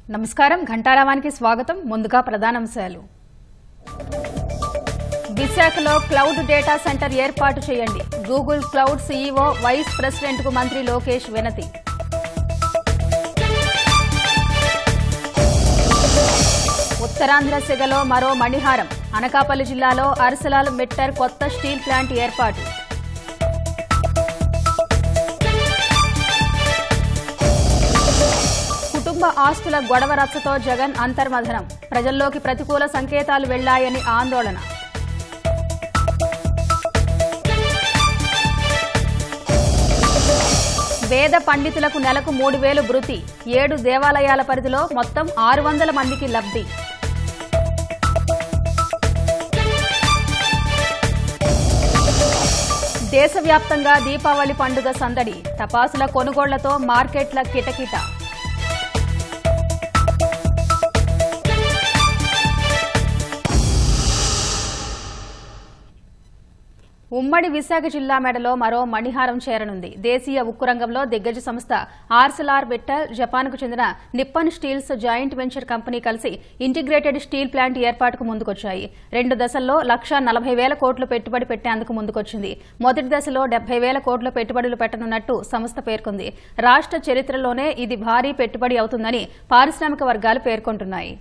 నమస్కారం ఘంటారావానికి స్వాగతం. ముందుగా ప్రధానాంశాలు. విశాఖలో క్లౌడ్ డేటా సెంటర్ ఏర్పాటు చేయండి. Google cloud CEO vice president కు మంత్రి లోకేష్ వినతి. ఉత్తరాంధ్ర సిగలో మరో మణిహారం. అనకాపల్లి జిల్లాలో అర్సలాల్ మిట్టర్ కొత్త స్టీల్ ప్లాంట్ ఏర్పాటు. కుటుంబ ఆస్తుల గొడవ రచ్చతో జగన్ అంతర్మథనం. ప్రజల్లోకి ప్రతికూల సంకేతాలు వెళ్లాయని ఆందోళన. వేద పండితులకు నెలకు 3,000 భృతి. 7 దేవాలయాల పరిధిలో మొత్తం 600 మందికి లబ్ధి. దేశవ్యాప్తంగా దీపావళి పండుగ సందడి. టపాసుల కొనుగోళ్లతో మార్కెట్ల కిటకిట. ఉమ్మడి విశాఖ జిల్లా మెడలో మరో మణిహారం చేరనుంది. దేశీయ ఉక్కు రంగంలో దిగ్గజ సంస్థ ఆర్సెలార్ మిట్టల్, జపాన్కు చెందిన Nippon Steels joint venture company కలిసి ఇంటిగ్రేటెడ్ స్టీల్ ప్లాంట్ ఏర్పాటుకు ముందుకొచ్చాయి. 2 దశల్లో 1,40,000 కోట్లు పెట్టుబడి పెట్టేందుకు ముందుకొచ్చింది. మొదటి దశలో 70,000 కోట్ల పెట్టుబడులు పెట్టనున్నట్టు సంస్థ పేర్కొంది. రాష్ట్ర చరిత్రలోనే ఇది భారీ పెట్టుబడి అవుతుందని పారిశ్రామిక వర్గాలు పేర్కొంటున్నాయి.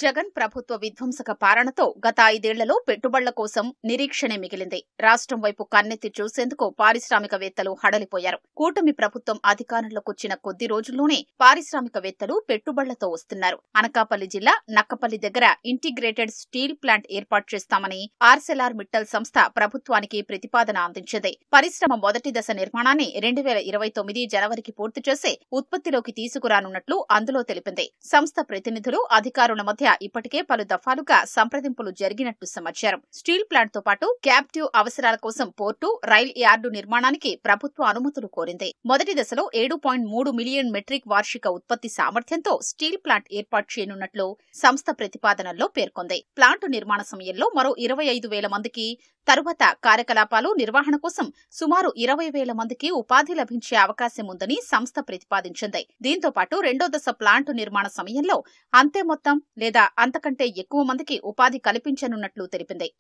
జగన్ ప్రభుత్వ విధ్వంసక పాలనతో గత 5 ఏళ్లలో పెట్టుబడుల కోసం నిరీక్షణే మిగిలింది. రాష్ట్రం వైపు కన్నెత్తి చూసేందుకు పారిశ్రామికవేత్తలు హడలిపోయారు. కూటమి ప్రభుత్వం అధికారంలోకొచ్చిన కొద్ది రోజుల్లోనే పారిశ్రామికవేత్తలు పెట్టుబడులతో వస్తున్నారు. అనకాపల్లి జిల్లా నక్కపల్లి దగ్గర ఇంటిగ్రేటెడ్ స్టీల్ ప్లాంట్ ఏర్పాటు చేస్తామని ఆర్సెలార్ మిట్టల్ సంస్థ ప్రభుత్వానికి ప్రతిపాదన అందించింది. పరిశ్రమ మొదటి దశ నిర్మాణాన్ని 2029 జనవరికి పూర్తి చేసి ఉత్పత్తిలోకి తీసుకురానున్నట్లు అందులో తెలిపింది. సంస్థ ప్రతినిధులు అధికారుల మధ్య ఇప్పటికే పలు దఫాలుగా సంప్రదింపులు జరిగినట్టు సమాచారం. స్టీల్ ప్లాంట్ తో పాటు క్యాప్టివ్ అవసరాల కోసం పోర్టు, రైల్ యార్డు నిర్మాణానికి ప్రభుత్వ అనుమతులు కోరింది. మొదటి దశలో 7.3 మిలియన్ మెట్రిక్ వార్షిక ఉత్పత్తి సామర్థ్యంతో స్టీల్ ప్లాంట్ ఏర్పాటు చేయనున్నట్లు సంస్థ ప్రతిపాదనల్లో పేర్కొంది. ప్లాంటు నిర్మాణ సమయంలో మరో 25,000 మందికి, తరువాత కార్యకలాపాలు నిర్వహణ కోసం సుమారు 20,000 మందికి ఉపాధి లభించే అవకాశం ఉందని సంస్థ ప్రతిపాదించింది. దీంతో పాటు రెండో దశ ప్లాంటు నిర్మాణ సమయంలో అంతే మొత్తం లేదా అంతకంటే ఎక్కువ మందికి ఉపాధి కల్పించనున్నట్లు తెలిపింది.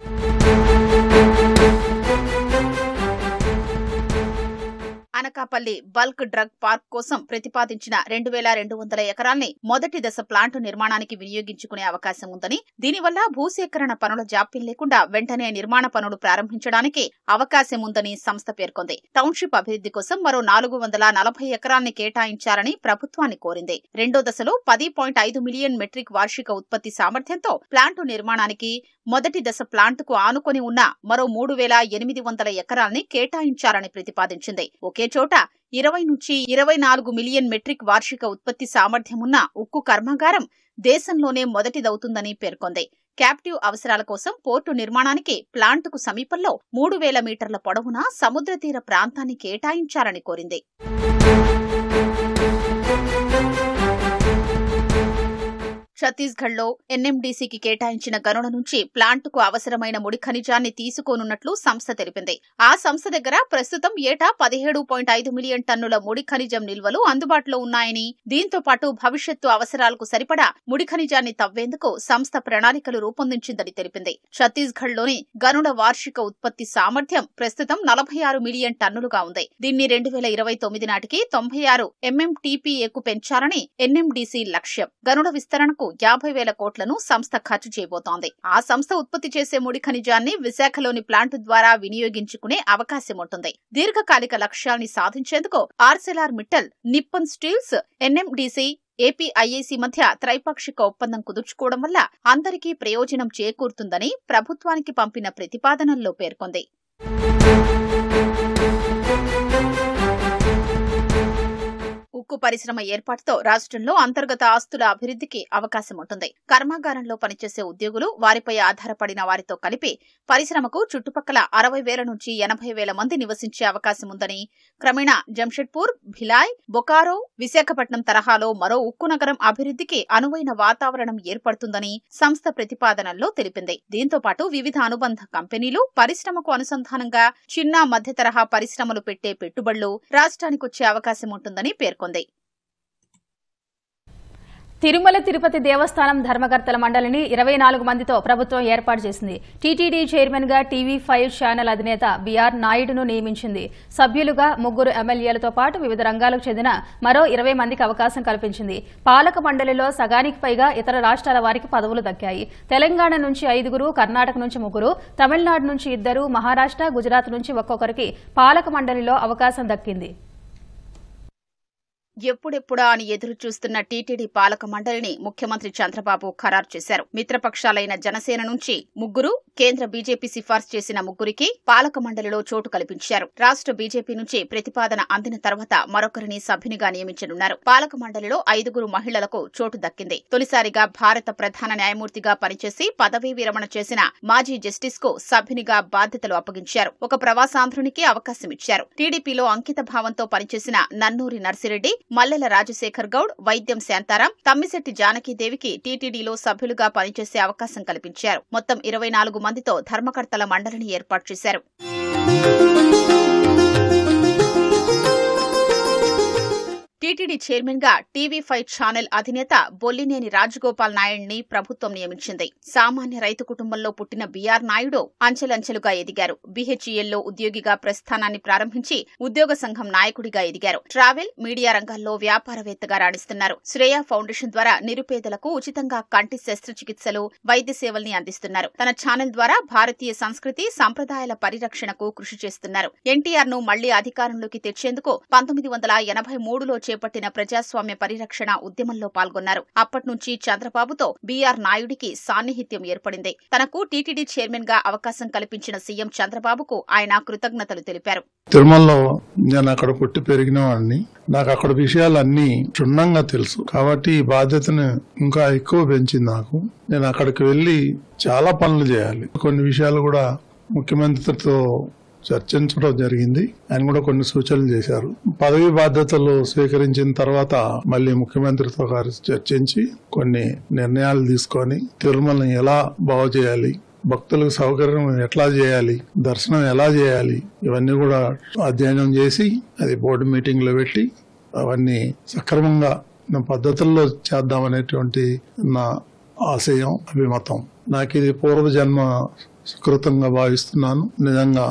అనకాపల్లి బల్క్ డ్రగ్ పార్క్ కోసం ప్రతిపాదించిన 2,200 ఎకరాల్ని మొదటి దశ ప్లాంటు నిర్మాణానికి వినియోగించుకునే అవకాశం ఉందని, దీనివల్ల భూసేకరణ పనుల జాప్యం లేకుండా వెంటనే నిర్మాణ పనులు ప్రారంభించడానికి అవకాశం ఉందని సంస్థ పేర్కొంది. టౌన్షిప్ అభివృద్ధి కోసం మరో 440 ఎకరాల్ని కేటాయించాలని ప్రభుత్వాన్ని కోరింది. రెండో దశలో 10.5 మిలియన్ మెట్రిక్ వార్షిక ఉత్పత్తి సామర్థ్యంతో ప్లాంటు నిర్మాణానికి మొదటి దశ ప్లాంటుకు ఆనుకొని ఉన్న మరో 3,800 ఎకరాల్ని కేటాయించాలని ప్రతిపాదించింది. ఒకే చోట 20 నుంచి 24 మిలియన్ మెట్రిక్ వార్షిక ఉత్పత్తి సామర్థ్యమున్న ఉక్కు కర్మాగారం దేశంలోనే మొదటిదవుతుందని పేర్కొంది. క్యాప్టివ్ అవసరాల కోసం పోర్టు నిర్మాణానికి ప్లాంటుకు సమీపంలో 3,000 మీటర్ల పొడవున సముద్ర తీర ప్రాంతాన్ని కేటాయించాలని కోరింది. ఛత్తీస్గఢ్లో ఎన్ఎండీసీకి కేటాయించిన గనుల నుంచి ప్లాంటుకు అవసరమైన ముడి ఖనిజాన్ని తీసుకోనున్నట్లు సంస్థ తెలిపింది. ఆ సంస్థ దగ్గర ప్రస్తుతం ఏటా 17.5 మిలియన్ టన్నుల ముడి ఖనిజం నిల్వలు అందుబాటులో ఉన్నాయని, దీంతో పాటు భవిష్యత్తు అవసరాలకు సరిపడా ముడి ఖనిజాన్ని తవ్వేందుకు సంస్థ ప్రణాళికలు రూపొందించిందని తెలిపింది. ఛత్తీస్గఢ్లోని గనుల వార్షిక ఉత్పత్తి సామర్థ్యం ప్రస్తుతం 46 మిలియన్ టన్నులుగా ఉంది. దీన్ని 2029 నాటికి 96 MMTPAకు పెంచాలని ఎన్ఎండీసీ లక్ష్యం. గనుల విస్తరణకు 50,000 కోట్లను సంస్థ ఖర్చు చేయబోతోంది. ఆ సంస్థ ఉత్పత్తి చేసే ముడి ఖనిజాన్ని విశాఖలోని ప్లాంటు ద్వారా వినియోగించుకునే అవకాశం ఉంటుంది. దీర్ఘకాలిక లక్ష్యాల్ని సాధించేందుకు ArcelorMittal, Nippon Steels, NMDC, APIAC మధ్య త్రైపాక్షిక ఒప్పందం కుదుర్చుకోవడం వల్ల అందరికీ ప్రయోజనం చేకూరుతుందని ప్రభుత్వానికి పంపిన ప్రతిపాదనల్లో పేర్కొంది. ఉక్కు పరిశ్రమ ఏర్పాటుతో రాష్ట్రంలో అంతర్గత ఆస్తుల అభివృద్ధికి అవకాశం ఉంటుంది. కర్మాగారంలో పనిచేసే ఉద్యోగులు, వారిపై ఆధారపడిన వారితో కలిపి పరిశ్రమకు చుట్టుపక్కల 60,000 నుంచి 80,000 మంది నివసించే అవకాశం ఉందని, క్రమేణా జంషెడ్పూర్, భిలాయ్, బొకారో, విశాఖపట్నం తరహాలో మరో ఉక్కు నగరం అభివృద్ధికి అనువైన వాతావరణం ఏర్పడుతుందని సంస్థ ప్రతిపాదనల్లో తెలిపింది. దీంతో పాటు వివిధ అనుబంధ కంపెనీలు, పరిశ్రమకు అనుసంధానంగా చిన్న మధ్య తరహా పరిశ్రమలు పెట్టే పెట్టుబడులు రాష్ట్రానికొచ్చే అవకాశం ఉంటుందని పేర్కొంది. తిరుమల తిరుపతి దేవస్థానం ధర్మకర్తల మండలిని 24 మందితో ప్రభుత్వం ఏర్పాటు చేసింది. టీటీడీ చైర్మన్ గా టీవీ5 ఛానల్ అధినేత బీఆర్ నాయుడును నియమించింది. సభ్యులుగా 3 ఎమ్మెల్యేలతో పాటు వివిధ రంగాలకు చెందిన మరో 20 మందికి అవకాశం కల్పించింది. పాలక మండలిలో సగానికి పైగా ఇతర రాష్ట్రాల వారికి పదవులు దక్కాయి. తెలంగాణ నుంచి 5, కర్ణాటక నుంచి 3, తమిళనాడు నుంచి 2, మహారాష్ట్ర, గుజరాత్ నుంచి ఒక్కొక్కరికి పాలక మండలిలో అవకాశం దక్కింది. ఎప్పుడెప్పుడా అని ఎదురు చూస్తున్న టీటీడీ పాలక మండలిని ముఖ్యమంత్రి చంద్రబాబు ఖరారు చేశారు. మిత్రపక్షాలైన జనసేన నుంచి 3, కేంద్ర బీజేపీ సిఫార్సు చేసిన 3కి పాలక మండలిలో చోటు కల్పించారు. రాష్ట్ర బీజేపీ నుంచి ప్రతిపాదన అందిన తర్వాత మరొకరిని సభ్యునిగా నియమించనున్నారు. పాలక మండలిలో 5 మహిళలకు చోటు దక్కింది. తొలిసారిగా భారత ప్రధాన న్యాయమూర్తిగా పనిచేసి పదవీ విరమణ చేసిన మాజీ జస్టిస్ కు సభ్యునిగా బాధ్యతలు అప్పగించారు. ఒక ప్రవాసాంధ్రునికి అవకాశమిచ్చారు. టీడీపీలో అంకిత భావంతో పనిచేసిన నన్నూరి నర్సిరెడ్డి, మల్లెల రాజశేఖర్ గౌడ్, వైద్యం శాంతారాం, తమ్మిశెట్టి జానకీదేవికి టీటీడీలో సభ్యులుగా పనిచేసే అవకాశం కల్పించారు. మొత్తం 24 మందితో ధర్మకర్తల మండలిని ఏర్పాటు చేశారు. టీటీడీ చైర్మన్ గా టీవీ5 ఛానల్ అధినేత బొల్లినేని రాజగోపాల్ నాయుడిని ప్రభుత్వం నియమించింది. సామాన్య రైతు కుటుంబంలో పుట్టిన బీఆర్ నాయుడు అంచెలంచెలుగా ఎదిగారు. బీహెచ్ఈఎల్లో ఉద్యోగిగా ప్రస్థానాన్ని ప్రారంభించి ఉద్యోగ సంఘం నాయకుడిగా ఎదిగారు. ట్రావెల్, మీడియా రంగాల్లో వ్యాపారవేత్తగా రాణిస్తున్నారు. శ్రేయ ఫౌండేషన్ ద్వారా నిరుపేదలకు ఉచితంగా కంటి శస్త్రచికిత్సలు, వైద్య సేవల్ని అందిస్తున్నారు. తన ఛానల్ ద్వారా భారతీయ సంస్కృతి, సంప్రదాయాల పరిరక్షణకు కృషి చేస్తున్నారు. ఎన్టీఆర్ ను మళ్లీ అధికారంలోకి తెచ్చేందుకు 1983లో చేపట్టిన ప్రజాస్వామ్య పరిరక్షణ ఉద్యమంలో పాల్గొన్నారు. అప్పట్నుంచి చంద్రబాబుతో బీఆర్ నాయుడికి సాన్నిహిత్యం ఏర్పడింది. తనకు టీటీడీ చైర్మన్ గా అవకాశం కల్పించిన సీఎం చంద్రబాబుకు ఆయన కృతజ్ఞతలు తెలిపారు. తిరుమలలో నేను అక్కడ పుట్టి పెరిగిన వాడిని. నాకు అక్కడ విషయాలన్నీ క్షుణ్ణంగా తెలుసు. కాబట్టి ఈ బాధ్యతను ఇంకా ఎక్కువ పెంచింది నాకు. నేను అక్కడికి వెళ్లి చాలా పనులు చేయాలి. కొన్ని విషయాలు కూడా ముఖ్యమంత్రితో చర్చించడం జరిగింది. ఆయన కూడా కొన్ని సూచనలు చేశారు. పదవి బాధ్యతలు స్వీకరించిన తర్వాత మళ్ళీ ముఖ్యమంత్రితో చర్చించి కొన్ని నిర్ణయాలు తీసుకొని తిరుమలని ఎలా బాగు చేయాలి, భక్తులకు సౌకర్యం ఎట్లా చేయాలి, దర్శనం ఎలా చేయాలి, ఇవన్నీ కూడా అధ్యయనం చేసి అది బోర్డు మీటింగ్ లో పెట్టి అవన్నీ సక్రమంగా పద్ధతుల్లో చేద్దామనేటువంటి నా ఆశయం, అభిమతం. నాకు ఇది పూర్వజన్మ సుకృతంగా భావిస్తున్నాను. నిజంగా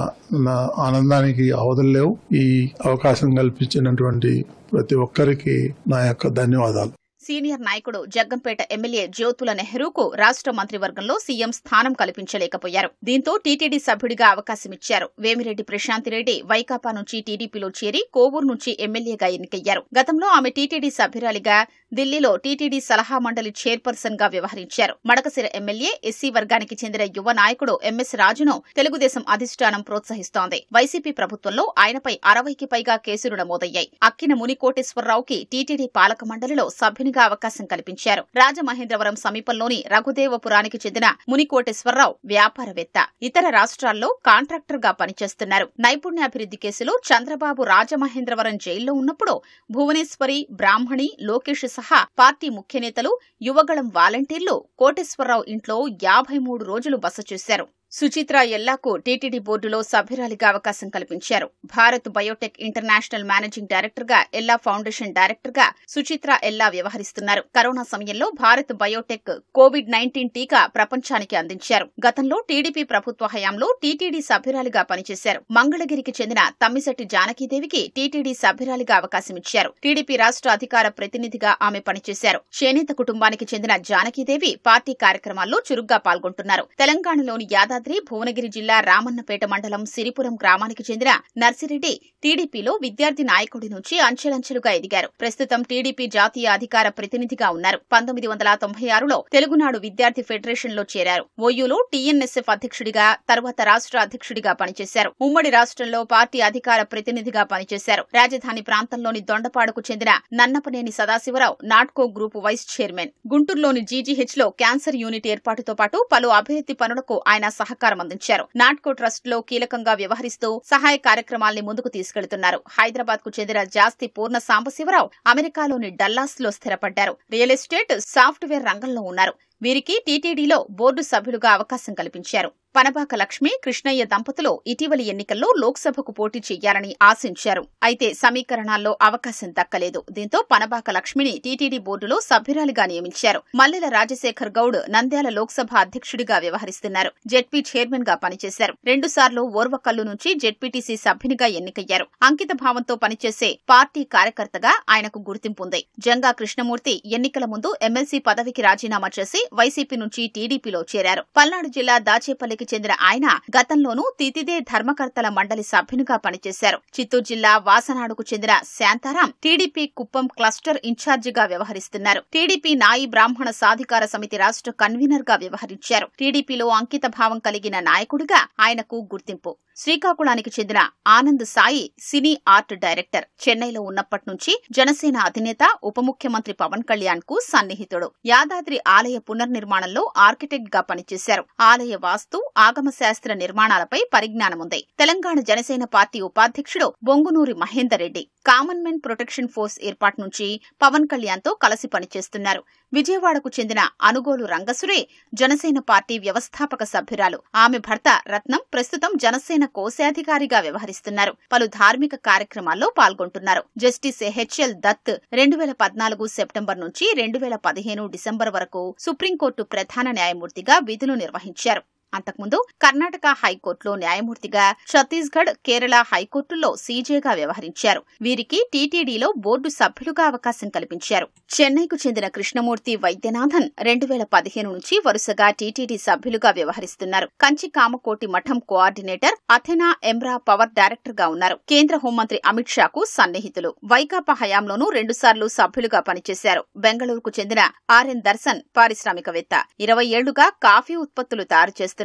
నా ఆనందానికి అవధులు లేవు. ఈ అవకాశం కల్పించినటువంటి ప్రతి ఒక్కరికి నా యొక్క ధన్యవాదాలు. సీనియర్ నాయకుడు జగ్గంపేట ఎమ్మెల్యే జ్యోతుల నెహ్రూకు రాష్ట్ర మంత్రివర్గంలో సీఎం స్థానం కల్పించలేకపోయారు. దీంతో టీటీడీ సభ్యుడిగా అవకాశమిచ్చారు. వేమిరెడ్డి ప్రశాంతిరెడ్డి వైకాపా నుంచి టీడీపీలో చేరి కోవూరు నుంచి ఎమ్మెల్యేగా ఎన్నికయ్యారు. గతంలో ఆమె టీటీడీ సభ్యురాలిగా ఢిల్లీలో టీటీడీ సలహా మండలి చైర్పర్సన్ గా వ్యవహరించారు. మడకశిర ఎమ్మెల్యే ఎస్సీ వర్గానికి చెందిన యువ నాయకుడు ఎంఎస్ రాజును తెలుగుదేశం అధిష్టానం ప్రోత్సహిస్తోంది. వైసీపీ ప్రభుత్వంలో ఆయనపై 60కి పైగా కేసులు నమోదయ్యాయి. అక్కిన మునికోటేశ్వరరావుకి టీటీడీ పాలక మండలిలో సభ్యునిగా అవకాశం కల్పించారు. రాజమహేంద్రవరం సమీపంలోని రఘుదేవపురానికి చెందిన మునికోటేశ్వరరావు వ్యాపారవేత్త. ఇతర రాష్ట్రాల్లో కాంట్రాక్టర్ గా పనిచేస్తున్నారు. నైపుణ్యాభివృద్ధి కేసులో చంద్రబాబు రాజమహేంద్రవరం జైల్లో ఉన్నప్పుడు భువనేశ్వరి, బ్రాహ్మణి, లోకేష్ సహా పార్టీ ముఖ్య నేతలు, యువగళం వాలంటీర్లు కోటేశ్వరరావు ఇంట్లో 53 రోజులు బస చేశారు. సుచిత్ర ఎల్లాకు టీటీడీ బోర్డులో సభ్యురాలిగా అవకాశం కల్పించారు. Bharat Biotech international managing director గా, ఎల్లా ఫౌండేషన్ డైరెక్టర్ గా సుచిత్ర ఎల్లా వ్యవహరిస్తున్నారు. కరోనా సమయంలో భారత్ బయోటెక్ కోవిడ్-19 టీకా ప్రపంచానికి అందించారు. గతంలో టీడీపీ ప్రభుత్వ హయాంలో టీటీడీ సభ్యురాలిగా పనిచేశారు. మంగళగిరికి చెందిన తమ్మిశెట్టి జానకీదేవికి టీటీడీ సభ్యురాలిగా అవకాశమిచ్చారు. టీడీపీ రాష్ట్ర అధికార ప్రతినిధిగా ఆమె పనిచేశారు. చేనేత కుటుంబానికి చెందిన జానకీదేవి పార్టీ కార్యక్రమాల్లో చురుగ్గా పాల్గొంటున్నారు. తెలంగాణలోని యాదాద్రి, భువనగిరి జిల్లా రామన్నపేట మండలం సిరిపురం గ్రామానికి చెందిన నర్సిరెడ్డి టీడీపీలో విద్యార్థి నాయకుడి నుంచి అంచెలంచెలుగా ఎదిగారు. ప్రస్తుతం టీడీపీ జాతీయ అధికార ప్రతినిధిగా ఉన్నారు. 1996లో తెలుగునాడు విద్యార్థి ఫెడరేషన్ లో చేరారు. ఓయూలో టీఎన్ఎస్ఎఫ్ అధ్యక్షుడిగా, తర్వాత రాష్ట్ర అధ్యక్షుడిగా పనిచేశారు. ఉమ్మడి రాష్ట్రంలో పార్టీ అధికార ప్రతినిధిగా పనిచేశారు. రాజధాని ప్రాంతంలోని దొండపాడుకు చెందిన Nannapaneni Sadasivarao Natco group vice chairman. గుంటూరులోని జీజీహెచ్ లో క్యాన్సర్ యూనిట్ ఏర్పాటుతో పాటు పలు అభివృద్ది పనులకు ఆయన సహకారం అందించారు. నాట్కో ట్రస్ట్ లో కీలకంగా వ్యవహరిస్తూ సహాయ కార్యక్రమాల్ని ముందుకు తీసుకెళ్తున్నారు. హైదరాబాద్ కు చెందిన జాస్తి పూర్ణ సాంబశివరావు అమెరికాలోని డల్లాస్ లో స్థిరపడ్డారు. రియల్ ఎస్టేట్, సాఫ్ట్వేర్ రంగంలో ఉన్నారు. వీరికి టీటీడీలో బోర్డు సభ్యులుగా అవకాశం కల్పించారు. పనబాక లక్ష్మి, కృష్ణయ్య దంపతులు ఇటీవలి ఎన్నికల్లో లోక్సభకు పోటీ చేయాలని ఆశించారు. అయితే సమీకరణాల్లో అవకాశం దక్కలేదు. దీంతో పనబాక లక్ష్మిని టీటీడీ బోర్డులో సభ్యురాలిగా నియమించారు. మల్లెల రాజశేఖర్ గౌడ్ నంద్యాల లోక్సభ అధ్యక్షుడిగా వ్యవహరిస్తున్నారు. జెడ్పీ చైర్మన్ గా పనిచేశారు. 2 సార్లు ఓర్వకల్లు నుంచి జెడ్పీటీసీ సభ్యునిగా ఎన్నికయ్యారు. అంకిత భావంతో పనిచేసే పార్టీ కార్యకర్తగా ఆయనకు గుర్తింపు ఉంది. జంగా కృష్ణమూర్తి ఎన్నికల ముందు ఎమ్మెల్సీ పదవికి రాజీనామా చేసి వైసీపీ నుంచి టీడీపీలో చేరారు. పల్నాడు జిల్లా దాచేపల్లి చెందిన ఆయన గతంలోనూ తితిదే ధర్మకర్తల మండలి సభ్యునిగా పనిచేశారు. చిత్తూరు జిల్లా వాసనాడుకు చెందిన శాంతారాం టీడీపీ కుప్పం క్లస్టర్ ఇన్ఛార్జిగా వ్యవహరిస్తున్నారు. టీడీపీ నాయి బ్రాహ్మణ సాధికార సమితి రాష్ట్ర కన్వీనర్ గా వ్యవహరించారు. టీడీపీలో అంకిత భావం కలిగిన నాయకుడిగా ఆయనకు గుర్తింపు. శ్రీకాకుళానికి చెందిన Anand Sai cine art director. చెన్నైలో ఉన్నప్పటి నుంచి జనసేన అధినేత ఉప ముఖ్యమంత్రి పవన్ కళ్యాణ్ కు సన్నిహితుడు. యాదాద్రి ఆలయ పునర్నిర్మాణంలో ఆర్కిటెక్ట్ గా పనిచేశారు. ఆలయ వాస్తు, ఆగమ శాస్త్ర నిర్మాణాలపై పరిజ్ఞానముంది. తెలంగాణ జనసేన పార్టీ ఉపాధ్యక్షుడు Bongunuri Mahender Reddy common men protection force ఏర్పాటు నుంచి పవన్ కళ్యాణ్ తో కలిసి పనిచేస్తున్నారు. విజయవాడకు చెందిన అనుగోలు రంగసురే జనసేన పార్టీ వ్యవస్థాపక సభ్యురాలు. ఆమె భర్త రత్నం ప్రస్తుతం జనసేన కోశాధికారిగా వ్యవహరిస్తున్నారు. పలు ధార్మిక కార్యక్రమాల్లో పాల్గొంటున్నారు. జస్టిస్ హెచ్ఎల్ దత్ 2014 సెప్టెంబర్ నుంచి 2015 డిసెంబర్ వరకు సుప్రీంకోర్టు ప్రధాన న్యాయమూర్తిగా విధులు నిర్వహించారు. అంతకుముందు కర్ణాటక హైకోర్టులో న్యాయమూర్తిగా, ఛత్తీస్గఢ్, కేరళ హైకోర్టుల్లో సీజేగా వ్యవహరించారు. వీరికి టీటీడీలో బోర్డు సభ్యులుగా అవకాశం కల్పించారు. చెన్నైకు చెందిన కృష్ణమూర్తి వైద్యనాథన్ 2015 నుంచి వరుసగా టీటీడీ సభ్యులుగా వ్యవహరిస్తున్నారు. కంచి కామకోటి మఠం కోఆర్డినేటర్, అథెనా ఎమ్రా పవర్ డైరెక్టర్ గా ఉన్నారు. కేంద్ర హోంమంత్రి అమిత్ షాకు సన్నిహితులు. వైకాపా హయాంలోనూ 2 సార్లు సభ్యులుగా పనిచేశారు. బెంగళూరుకు చెందిన ఆర్ఎన్ దర్శన్ పారిశ్రామికవేత్త. 20 ఏళ్లుగా కాఫీ ఉత్పత్తులు తయారు చేస్తున్నారు.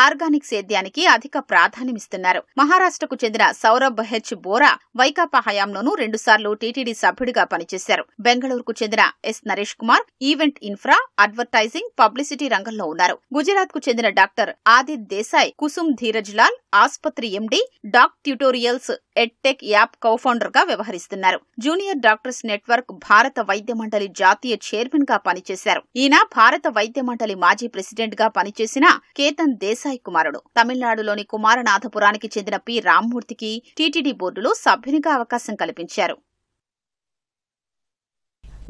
ఆర్గానిక్ సేద్యానికి అధిక ప్రాధాన్యమిస్తున్నారు. మహారాష్ట్రకు చెందిన సౌరభ్ హెచ్ బోరా వైకాపా హయాంలోనూ 2 సార్లు టీటీడీ సభ్యుడిగా పనిచేశారు. బెంగళూరుకు చెందిన S Naresh Kumar event infra, advertising, publicity రంగంలో ఉన్నారు. గుజరాత్ కు చెందిన డాక్టర్ ఆదిత్ దేశాయ్ కుసుమ్ ధీరజ్ లాల్ ఆస్పత్రి MD, doc tutorials edtech app cofounder గా వ్యవహరిస్తున్నారు. జూనియర్ డాక్టర్స్ నెట్వర్క్ భారత వైద్య మండలి జాతీయ చైర్మన్ గా పనిచేశారు. ఈయన భారత వైద్య మండలి మాజీ ప్రెసిడెంట్ గా పనిచేసిన కేతన్ దేశాయ్ కుమారుడు. తమిళనాడులోని కుమారనాథపురానికి చెందిన పి రామ్మూర్తికి టీటీడీ బోర్డులో సభ్యునిగా అవకాశం కల్పించారు.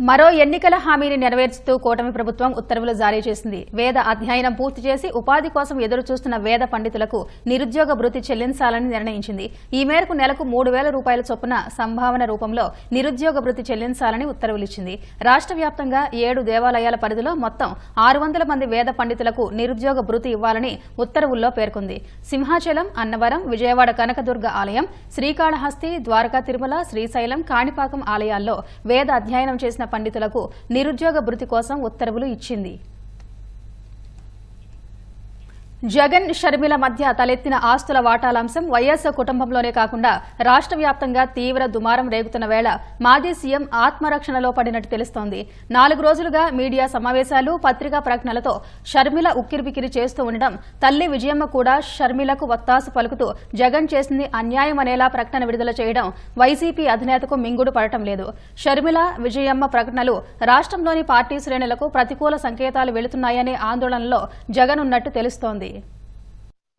మరో ఎన్నికల హామీని నెరవేర్చుతూ కూటమి ప్రభుత్వం ఉత్తర్వులు జారీ చేసింది. వేద అధ్యయనం పూర్తి చేసి ఉపాధి కోసం ఎదురు చూస్తున్న వేద పండితులకు నిరుద్యోగ భృతి చెల్లించాలని నిర్ణయించింది. ఈ మేరకు నెలకు 3,000 రూపాయల చొప్పున సంభావన రూపంలో నిరుద్యోగ భృతి చెల్లించాలని ఉత్తర్వులిచ్చింది. రాష్ట్ర వ్యాప్తంగా 7 దేవాలయాల పరిధిలో మొత్తం 600 మంది వేద పండితులకు నిరుద్యోగ భృతి ఇవ్వాలని ఉత్తర్వుల్లో పేర్కొంది. సింహాచలం, అన్నవరం, విజయవాడ కనకదుర్గ ఆలయం, శ్రీకాళహస్తి, ద్వారకా తిరుమల, శ్రీశైలం, కాణిపాకం ఆలయాల్లో వేద అధ్యయనం చేసిన పండితులకు నిరుద్యోగ భృతి కోసం ఉత్తర్వులు ఇచ్చింది. జగన్, షర్మిల మధ్య తలెత్తిన ఆస్తుల వాటాలంశం వైఎస్ కుటుంబంలోనే కాకుండా రాష్ట్ర వ్యాప్తంగా తీవ్ర దుమారం రేగుతున్న వేళ మాజీ సీఎం ఆత్మరక్షణలో పడినట్టు తెలుస్తోంది. 4 రోజులుగా మీడియా సమావేశాలు, పత్రికా ప్రకటనలతో షర్మిల ఉక్కిరిబిక్కిరి చేస్తూ ఉండడం, తల్లి విజయమ్మ కూడా షర్మిలకు వత్తాసు పలుకుతూ జగన్ చేసింది అన్యాయమనేలా ప్రకటన విడుదల చేయడం వైసీపీ అధినేతకు మింగుడు పడటం లేదు. షర్మిల, విజయమ్మ ప్రకటనలు రాష్ట్రంలోని పార్టీ శ్రేణులకు ప్రతికూల సంకేతాలు వెళుతున్నాయనే ఆందోళనలో జగన్ ఉన్నట్టు తెలుస్తోంది.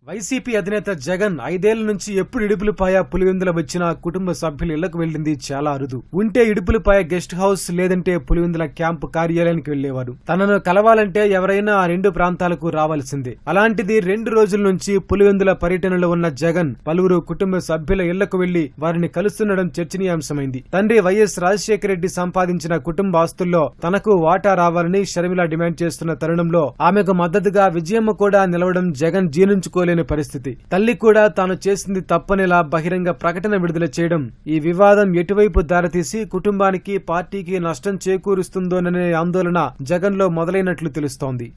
వైసీపీ అధినేత జగన్ 5 ఏళ్ల నుంచి ఎప్పుడు ఇడుపులపాయ, పులివెందుల వచ్చినా కుటుంబ సభ్యులు ఇళ్లకు వెళ్లింది చాలా అరుదు. ఉంటే ఇడుపులపాయ గెస్ట్ హౌస్, లేదంటే పులివెందుల క్యాంపు కార్యాలయానికి వెళ్లేవారు. తనను కలవాలంటే ఎవరైనా ఆ 2 ప్రాంతాలకు రావాల్సిందే. అలాంటిది 2 రోజుల నుంచి పులివెందుల పర్యటనలో ఉన్న జగన్ పలువురు కుటుంబ సభ్యుల ఇళ్లకు వెళ్లి వారిని కలుస్తుండడం చర్చనీయాంశమైంది. తండ్రి వైఎస్ రాజశేఖర రెడ్డి సంపాదించిన కుటుంబ ఆస్తుల్లో తనకు వాటా రావాలని షర్మిల డిమాండ్ చేస్తున్న తరుణంలో ఆమెకు మద్దతుగా విజయమ్మ కూడా నిలవడం జగన్ జీర్ణించుకోలేని పరిస్థితి. తల్లి కూడా తాను చేసింది తప్పనేలా బహిరంగ ప్రకటన విడుదల చేయడం ఈ వివాదం ఎటువైపు దారితీసి కుటుంబానికి, పార్టీకి నష్టం చేకూరుస్తుందోననే ఆందోళన జగన్లో మొదలైనట్లు తెలుస్తోంది.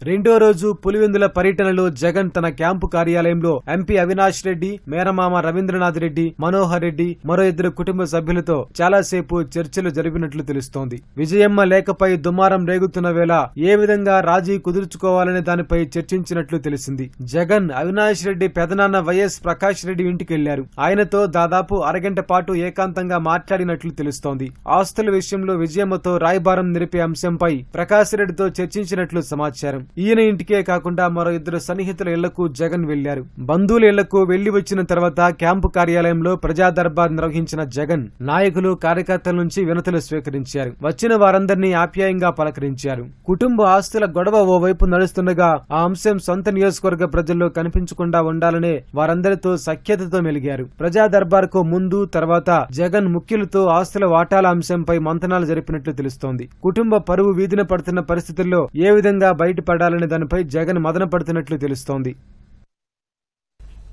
రెండో రోజు పులివెందుల పర్యటనలో జగన్ తన క్యాంపు కార్యాలయంలో ఎంపీ అవినాష్ రెడ్డి, మేనమామ రవీంద్రనాథ్ రెడ్డి, మనోహర్ రెడ్డి, మరో 2 కుటుంబ సభ్యులతో చాలాసేపు చర్చలు జరిపినట్లు తెలుస్తోంది. విజయమ్మ లేఖపై దుమారం రేగుతున్న వేళ ఏ విధంగా రాజీ కుదుర్చుకోవాలనే దానిపై చర్చించినట్లు తెలిసింది. జగన్ అవినాష్ రెడ్డి పెదనాన్న వైఎస్ ప్రకాష్ రెడ్డి ఇంటికి వెళ్లారు. ఆయనతో దాదాపు అరగంట పాటు ఏకాంతంగా మాట్లాడినట్లు తెలుస్తోంది. ఆస్తుల విషయంలో విజయమ్మతో రాయబారం నిలిపే అంశంపై ప్రకాష్ రెడ్డితో చర్చించినట్లు సమాచారం. ఈయన ఇంటికే కాకుండా మరో 2 సన్నిహితుల ఇళ్లకు జగన్ వెళ్లారు. బంధువుల ఇళ్లకు వెళ్లి వచ్చిన తర్వాత క్యాంపు కార్యాలయంలో ప్రజా దర్బార్ నిర్వహించిన జగన్ నాయకులు, కార్యకర్తల నుంచి వినతులు స్వీకరించారు. వచ్చిన వారందరినీ ఆప్యాయంగా పలకరించారు. కుటుంబ ఆస్తుల గొడవ ఓవైపు నడుస్తుండగా ఆ అంశం సొంత నియోజకవర్గ ప్రజల్లో కనిపించకుండా ఉండాలనే వారందరితో సఖ్యతతో మెలిగారు. ప్రజా దర్బార్ కు ముందు తర్వాత జగన్ ముఖ్యులతో ఆస్తుల వాటాల అంశంపై మంతనాలు జరిపినట్లు తెలుస్తోంది. కుటుంబ పరువు వీధిన పడుతున్న పరిస్థితుల్లో ఏ విధంగా బయటపడాలనే దానిపై జగన్ మదన పడుతున్నట్లు తెలుస్తోంది.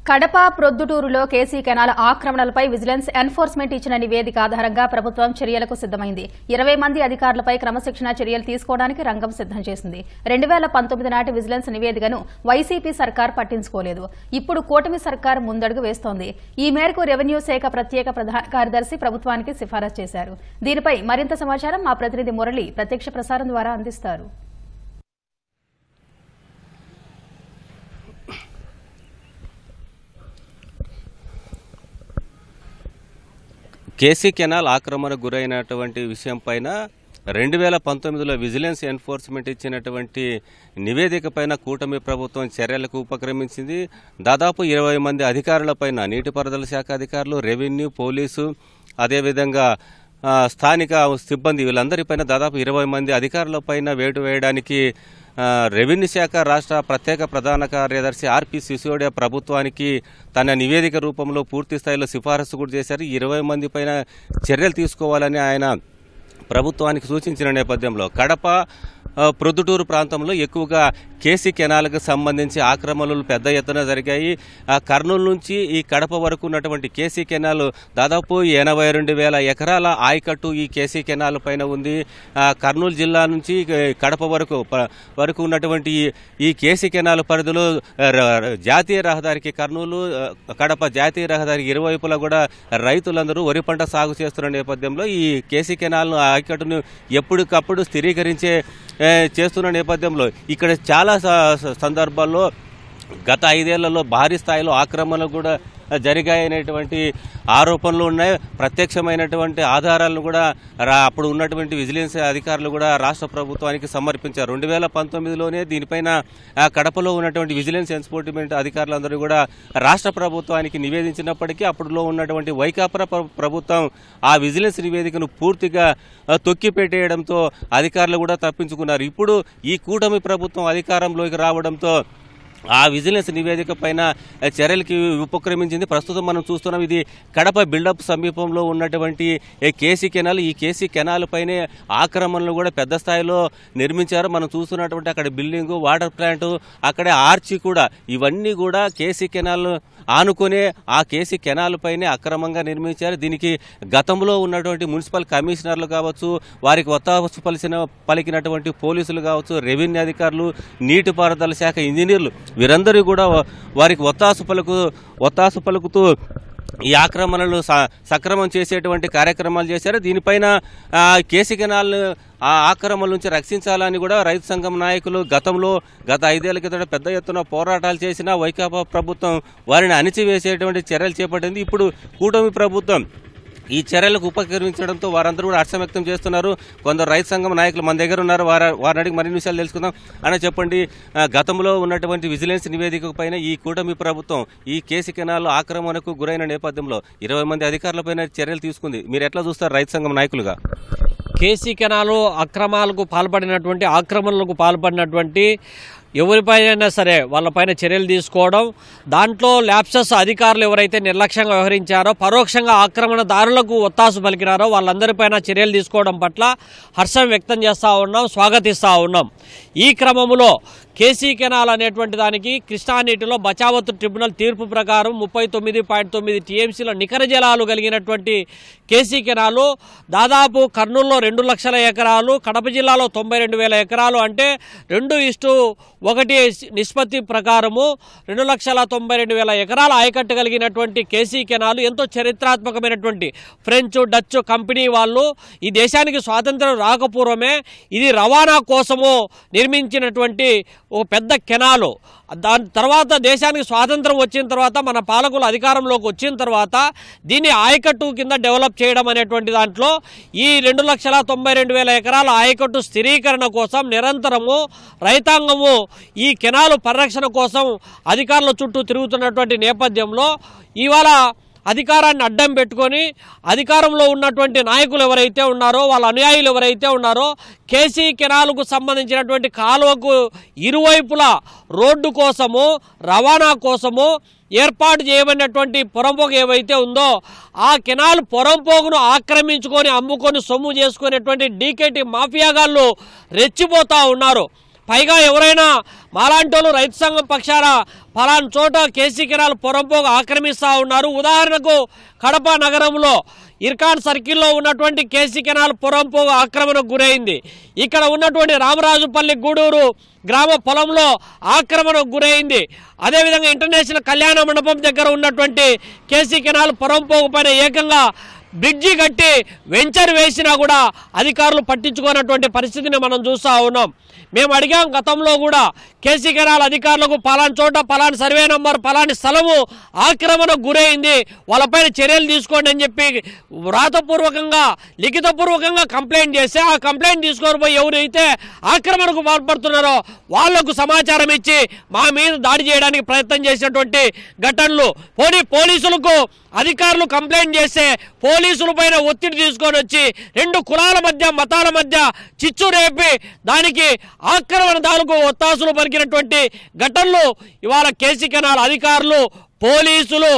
కడప ప్రొద్దుటూరులో కేసీ కెనాల్ ఆక్రమణలపై విజిలెన్స్ ఎన్ఫోర్స్మెంట్ ఇచ్చిన నివేదిక ఆధారంగా ప్రభుత్వం చర్యలకు సిద్దమైంది. 20 మంది అధికారులపై క్రమశిక్షణ చర్యలు తీసుకోవడానికి రంగం సిద్దం చేసింది. 2019 నాటి విజిలెన్స్ నివేదికను వైసీపీ సర్కార్ పట్టించుకోలేదు. ఇప్పుడు కూటమి సర్కార్ ముందడుగు వేస్తోంది. ఈ మేరకు రెవెన్యూ శాఖ ప్రత్యేక ప్రధాన కార్యదర్శి ప్రభుత్వానికి సిఫారసు చేశారు. దీనిపై మరింత సమాచారం మా ప్రతినిధి మురళి ప్రత్యక్ష ప్రసారం ద్వారా అందిస్తారు. కేసీ కెనాల్ ఆక్రమణకు గురైనటువంటి విషయం పైన 2019లో విజిలెన్స్ ఎన్ఫోర్స్మెంట్ ఇచ్చినటువంటి నివేదిక పైన కూటమి ప్రభుత్వం చర్యలకు ఉపక్రమించింది. దాదాపు 20 మంది అధికారులపైన నీటిపారుదల శాఖ అధికారులు, రెవెన్యూ, పోలీసు, అదేవిధంగా స్థానిక సిబ్బంది వీళ్ళందరిపైన దాదాపు 20 మంది అధికారులపైన వేటు వేయడానికి రెవెన్యూ శాఖ రాష్ట్ర ప్రత్యేక ప్రధాన కార్యదర్శి ఆర్పి సిసోడియా ప్రభుత్వానికి తన నివేదిక రూపంలో పూర్తి స్థాయిలో సిఫారసు కూడా చేశారు. 20 మంది పైన చర్యలు తీసుకోవాలని ఆయన ప్రభుత్వానికి సూచించిన నేపథ్యంలో కడప ప్రొద్దుటూరు ప్రాంతంలో ఎక్కువగా కేసీ కెనాల్కు సంబంధించి ఆక్రమణలు పెద్ద ఎత్తున జరిగాయి. కర్నూలు నుంచి ఈ కడప వరకు ఉన్నటువంటి కేసీ కెనాల్ దాదాపు 82,000 ఎకరాల ఆయకట్టు ఈ కేసీ కెనాల్ పైన ఉంది. కర్నూలు జిల్లా నుంచి కడప వరకు ఉన్నటువంటి ఈ కేసీ కెనాల్ పరిధిలో జాతీయ రహదారికి కర్నూలు కడప జాతీయ రహదారికి ఇరువైపులా కూడా రైతులందరూ వరి పంట సాగు చేస్తున్న నేపథ్యంలో ఈ కేసీ కెనాల్ ఆయకట్టును ఎప్పటికప్పుడు స్థిరీకరించే చేస్తున్న నేపథ్యంలో ఇక్కడ చాలా సందర్భాల్లో గత 5 ఏళ్లలో భారీ స్థాయిలో ఆక్రమణలు కూడా జరిగాయనేటువంటి ఆరోపణలు ఉన్నాయి. ప్రత్యక్షమైనటువంటి ఆధారాలను కూడా అప్పుడు ఉన్నటువంటి విజిలెన్స్ అధికారులు కూడా రాష్ట్ర ప్రభుత్వానికి సమర్పించారు. 2019లోనే దీనిపైన కడపలో ఉన్నటువంటి విజిలెన్స్ ఎన్ఫోర్స్మెంట్ అధికారులందరూ కూడా రాష్ట్ర ప్రభుత్వానికి నివేదించినప్పటికీ అప్పుడులో ఉన్నటువంటి వైకాపా ప్రభుత్వం ఆ విజిలెన్స్ నివేదికను పూర్తిగా తొక్కిపెట్టేయడంతో అధికారులు కూడా తప్పించుకున్నారు. ఇప్పుడు ఈ కూటమి ప్రభుత్వం అధికారంలోకి రావడంతో ఆ విజిలెన్స్ నివేదిక పైన చర్యలకి ఉపక్రమించింది. ప్రస్తుతం మనం చూస్తున్నాం ఇది కడప బిల్డప్ సమీపంలో ఉన్నటువంటి కేసీ కెనాల్. ఈ కేసీ కెనాల్ పైనే ఆక్రమణలు కూడా పెద్ద స్థాయిలో నిర్మించారు. మనం చూస్తున్నటువంటి అక్కడ బిల్డింగు, వాటర్ ప్లాంట్, అక్కడే ఆర్చి కూడా ఇవన్నీ కూడా కేసీ కెనాల్ ఆనుకునే ఆ కేసీ కెనాల్ పైనే అక్రమంగా నిర్మించారు. దీనికి గతంలో ఉన్నటువంటి మున్సిపల్ కమిషనర్లు కావచ్చు, వారికి ఒత్తాసు పలికినటువంటి పోలీసులు కావచ్చు, రెవెన్యూ అధికారులు, నీటిపారుదల శాఖ ఇంజనీర్లు వీరందరూ కూడా వారికి ఒత్తాసు పలుకుతూ ఈ ఆక్రమణలు సక్రమం చేసేటువంటి కార్యక్రమాలు చేశారు. దీనిపైన కేసీ కెనాల్ ఆ ఆక్రమణల నుంచి రక్షించాలని కూడా రైతు సంఘం నాయకులు గత 5 ఏళ్ల క్రితం పెద్ద ఎత్తున పోరాటాలు చేసిన వైకాపా ప్రభుత్వం వారిని అణిచివేసేటువంటి చర్యలు చేపట్టింది. ఇప్పుడు కూటమి ప్రభుత్వం ఈ చర్యలకు ఉపక్రమించడంతో వారందరూ కూడా హర్షం వ్యక్తం చేస్తున్నారు. కొందరు రైతు సంఘం నాయకులు మన దగ్గర ఉన్నారు, వారిని అడిగి మరిన్ని విషయాలు తెలుసుకుందాం. అని చెప్పండి, గతంలో ఉన్నటువంటి విజిలెన్స్ నివేదిక పైన ఈ కూటమి ప్రభుత్వం ఈ కేసీ కెనాల్ ఆక్రమణకు గురైన నేపథ్యంలో 20 మంది అధికారులపైన చర్యలు తీసుకుంది. మీరు ఎట్లా చూస్తారు రైతు సంఘం నాయకులుగా? కేసీ కెనాల్ ఆక్రమణలకు పాల్పడినటువంటి ఎవరిపైనా సరే వాళ్ళపైన చర్యలు తీసుకోవడం, దాంట్లో ల్యాప్సెస్ అధికారులు ఎవరైతే నిర్లక్ష్యంగా వ్యవహరించారో, పరోక్షంగా ఆక్రమణదారులకు ఒత్తాసు పలికినారో వాళ్ళందరిపైన చర్యలు తీసుకోవడం పట్ల హర్షం వ్యక్తం చేస్తూ ఉన్నాం, స్వాగతిస్తూ ఉన్నాం. ఈ క్రమంలో కేసీ కెనాల్ అనేటువంటి దానికి కృష్ణా నీటిలో బచావత్ ట్రిబ్యునల్ తీర్పు ప్రకారం 39.9 టీఎంసీల నికర జలాలు కలిగినటువంటి కేసీ కెనాలు దాదాపు కర్నూలులో 2 లక్షల ఎకరాలు, కడప జిల్లాలో 92,000 ఎకరాలు, అంటే 2:1 1 నిష్పత్తి ప్రకారము 2,92,000 ఎకరాల ఆయకట్టు కలిగినటువంటి కేసీ కెనాల్ ఎంతో చరిత్రాత్మకమైనటువంటి ఫ్రెంచ్ డచ్ కంపెనీ వాళ్ళు ఈ దేశానికి స్వాతంత్రం రాకపూర్వమే ఇది రవాణా కోసము నిర్మించినటువంటి ఒక పెద్ద కెనాలు. దాని తర్వాత దేశానికి స్వాతంత్రం వచ్చిన తర్వాత మన పాలకులు అధికారంలోకి వచ్చిన తర్వాత దీన్ని ఆయకట్టు కింద డెవలప్ చేయడం అనేటువంటి దాంట్లో ఈ 2,92,000 ఎకరాల ఆయకట్టు స్థిరీకరణ కోసం నిరంతరము రైతాంగము ఈ కెనాలు పరిరక్షణ కోసం అధికారుల చుట్టూ తిరుగుతున్నటువంటి నేపథ్యంలో ఇవాళ అధికారాన్ని అడ్డం పెట్టుకొని అధికారంలో ఉన్నటువంటి నాయకులు ఎవరైతే ఉన్నారో వాళ్ళ అనుయాయులు ఎవరైతే ఉన్నారో కేసీ కెనాల్కు సంబంధించినటువంటి కాలువకు ఇరువైపులా రోడ్డు కోసము రవాణా కోసము ఏర్పాటు చేయబడినటువంటి పొరంపోగు ఏవైతే ఉందో ఆ కెనాల్ పొరంపోగును ఆక్రమించుకొని అమ్ముకొని సొమ్ము చేసుకునేటువంటి డీకేటీ మాఫియాగాళ్ళు రెచ్చిపోతూ ఉన్నారు. పైగా ఎవరైనా మాలాంటి వాళ్ళు రైతు సంఘం పక్షాన ఫలానా చోట కేసీ కెనాల్ పొరంపోగు ఆక్రమిస్తూ ఉన్నారు. ఉదాహరణకు కడప నగరంలో ఇర్కాన్ సర్కిల్లో ఉన్నటువంటి కేసీ కెనాల్ పొరంపోగు ఆక్రమణకు గురైంది. ఇక్కడ ఉన్నటువంటి రామరాజుపల్లి గూడూరు గ్రామ పొలంలో ఆక్రమణకు గురైంది. అదేవిధంగా ఇంటర్నేషనల్ కళ్యాణ మండపం దగ్గర ఉన్నటువంటి కేసీ కెనాల్ పొరంపోగు పైన ఏకంగా బ్రిడ్జి కట్టి వెంచర్ వేసినా కూడా అధికారులు పట్టించుకున్నటువంటి పరిస్థితిని మనం చూస్తూ ఉన్నాం. మేము అడిగాం గతంలో కూడా కేసీ కెనాల్ అధికారులకు పలానా చోట పలానా సర్వే నంబర్ పలాని స్థలము ఆక్రమణకు గురైంది వాళ్ళపైన చర్యలు తీసుకోండి అని చెప్పి వ్రాతపూర్వకంగా లిఖితపూర్వకంగా కంప్లైంట్ చేస్తే ఆ కంప్లైంట్ తీసుకొని పోయి ఎవరైతే ఆక్రమణకు పాల్పడుతున్నారో వాళ్లకు సమాచారం ఇచ్చి మా మీద దాడి చేయడానికి ప్రయత్నం చేసినటువంటి ఘటనలు. పోలీసులకు అధికారులు కంప్లైంట్ చేస్తే పోలీసుల పైన ఒత్తిడి తీసుకొని వచ్చి 2 కులాల మధ్య మతాల మధ్య చిచ్చు రేపి దానికి ఆక్రమణదారులకు ఒత్తాసులు పలికినటువంటి ఘటనలు ఇవాళ కేసీ కెనాల్ అధికారులు పోలీసులు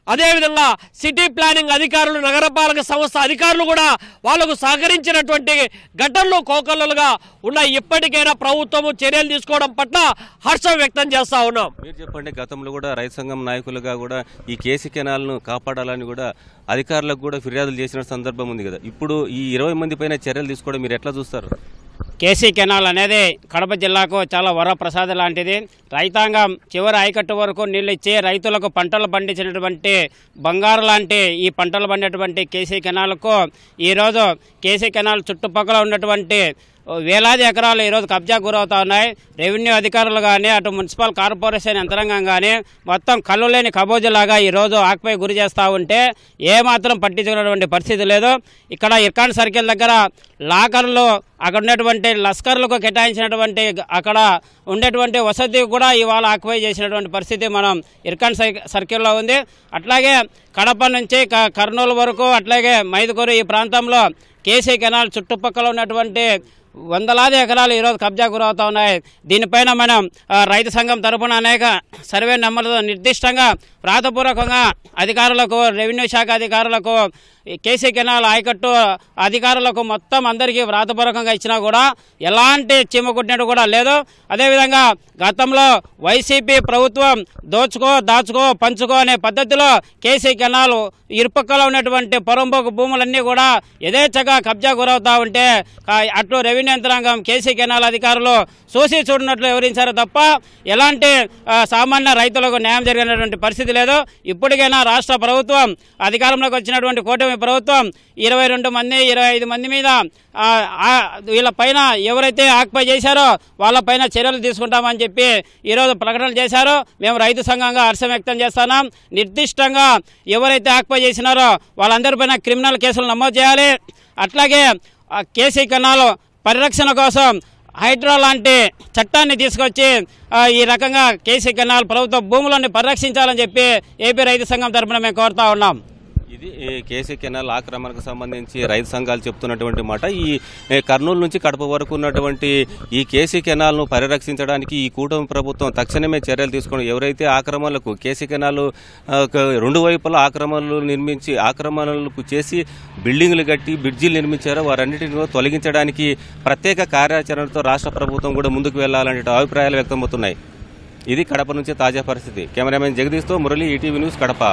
అదేవిధంగా సిటీ ప్లానింగ్ అధికారులు నగరపాలక సంస్థ అధికారులు కూడా వాళ్లకు సహకరించినటువంటి ఘటనలు కోకొల్లలుగా ఉన్నాయి. ఇప్పటికైనా ప్రభుత్వము చర్యలు తీసుకోవడం పట్ల హర్షం వ్యక్తం చేస్తా ఉన్నాం. మీరు చెప్పండి, గతంలో కూడా రైతు సంఘం నాయకులుగా కూడా ఈ కేసీ కెనాల్ను కాపాడాలని కూడా అధికారులకు కూడా ఫిర్యాదులు చేసిన సందర్భం ఉంది కదా. ఇప్పుడు ఈ 20 మంది పైన చర్యలు తీసుకోవడం మీరు ఎట్లా చూస్తారు? కేసీ కెనాల్ అనేది కడప జిల్లాకు చాలా వరప్రసాదం లాంటిది. రైతాంగం చివరి ఆయకట్టు వరకు నీళ్ళు ఇచ్చి రైతులకు పంటలు పండించినటువంటి బంగారు లాంటి ఈ పంటలు పండినటువంటి కేసీ కెనాల్కు ఈరోజు కేసీ కెనాల్ చుట్టుపక్కల ఉన్నటువంటి వేలాది ఎకరాలు ఈరోజు కబ్జా గురవుతా ఉన్నాయి. రెవెన్యూ అధికారులు కానీ అటు మున్సిపల్ కార్పొరేషన్ యంత్రాంగం కానీ మొత్తం కళ్ళు లేని కబోజులాగా ఈరోజు ఆక్పై గురి చేస్తూ ఉంటే ఏమాత్రం పట్టించుకున్నటువంటి పరిస్థితి లేదు. ఇక్కడ ఇర్కాన్ సర్కిల్ దగ్గర లాకర్లు అక్కడ ఉన్నటువంటి లస్కర్లకు కేటాయించినటువంటి అక్కడ ఉండేటువంటి వసతి కూడా ఇవాళ ఆక్పై చేసినటువంటి పరిస్థితి మనం ఇర్కాన్ సర్కిల్లో ఉంది. అట్లాగే కడప నుంచి కర్నూలు వరకు అట్లాగే మైదుకూరు ఈ ప్రాంతంలో కేసీ కెనాల్ చుట్టుపక్కల ఉన్నటువంటి వందలాది ఎకరాలు ఈరోజు కబ్జా గురవుతూ ఉన్నాయి. దీనిపైన మనం రైతు సంఘం తరఫున అనేక సర్వే నెంబర్లతో నిర్దిష్టంగా వ్రాతపూర్వకంగా అధికారులకు రెవెన్యూ శాఖ అధికారులకు కేసీ కెనాల్ ఆయకట్టు అధికారులకు మొత్తం అందరికీ వ్రాతపూర్వకంగా ఇచ్చినా కూడా ఎలాంటి చీమకుట్టినట్టు కూడా లేదు. అదేవిధంగా గతంలో వైసీపీ ప్రభుత్వం దాచుకో పంచుకో అనే పద్ధతిలో కేసీ కెనాల్ ఇరుపక్కలో ఉన్నటువంటి పొరంపోకు భూములన్నీ కూడా యథేచ్ఛగా కబ్జా గురవుతూ ఉంటే అట్లు రెవెన్యూ యంత్రాంగం కేసీ కెనాల్ అధికారులు చూసి చూడనట్లు వివరించారు తప్ప ఎలాంటి సామాన్య రైతులకు న్యాయం జరిగినటువంటి పరిస్థితి లేదు. ఇప్పటికైనా రాష్ట్ర ప్రభుత్వం అధికారంలోకి వచ్చినటువంటి కూటమి ప్రభుత్వం 22 మంది 25 మంది మీద వీళ్ళ పైన ఎవరైతే ఆక్పై చేశారో వాళ్ళ పైన చర్యలు తీసుకుంటామని చెప్పి ఈరోజు ప్రకటనలు చేశారో మేము రైతు సంఘంగా హర్షం వ్యక్తం చేస్తున్నాం. నిర్దిష్టంగా ఎవరైతే ఆక్పై చేసినారో వాళ్ళందరిపైన క్రిమినల్ కేసులు నమోదు చేయాలి. అట్లాగే కేసీ కెనాల్ పరిరక్షణ కోసం హైడ్రా లాంటి చట్టాన్ని తీసుకొచ్చి ఈ రకంగా కేసీ కెనాల్ ప్రభుత్వ భూములను పరిరక్షించాలని చెప్పి ఏపీ రైతు సంఘం తరఫున మేము కోరుతా ఉన్నాం. ఇది కేసీ కెనాల్ ఆక్రమణకు సంబంధించి రైతు సంఘాలు చెప్తున్నటువంటి మాట. ఈ కర్నూలు నుంచి కడప వరకు ఉన్నటువంటి ఈ కేసీ కెనాల్ను పరిరక్షించడానికి ఈ కూటమి ప్రభుత్వం తక్షణమే చర్యలు తీసుకోవడం, ఎవరైతే ఆక్రమణలకు కేసీ కెనాల్ 2 వైపులా ఆక్రమణలకు చేసి బిల్డింగ్లు కట్టి బ్రిడ్జిలు నిర్మించారో వారన్నిటిని తొలగించడానికి ప్రత్యేక కార్యాచరణతో రాష్ట్ర ప్రభుత్వం కూడా ముందుకు వెళ్లాలనే అభిప్రాయాలు వ్యక్తమవుతున్నాయి. ఇది కడప నుంచి తాజా పరిస్థితి. కెమెరామెన్ జగదీష్తో మురళి, ఈటీవీ న్యూస్, కడప.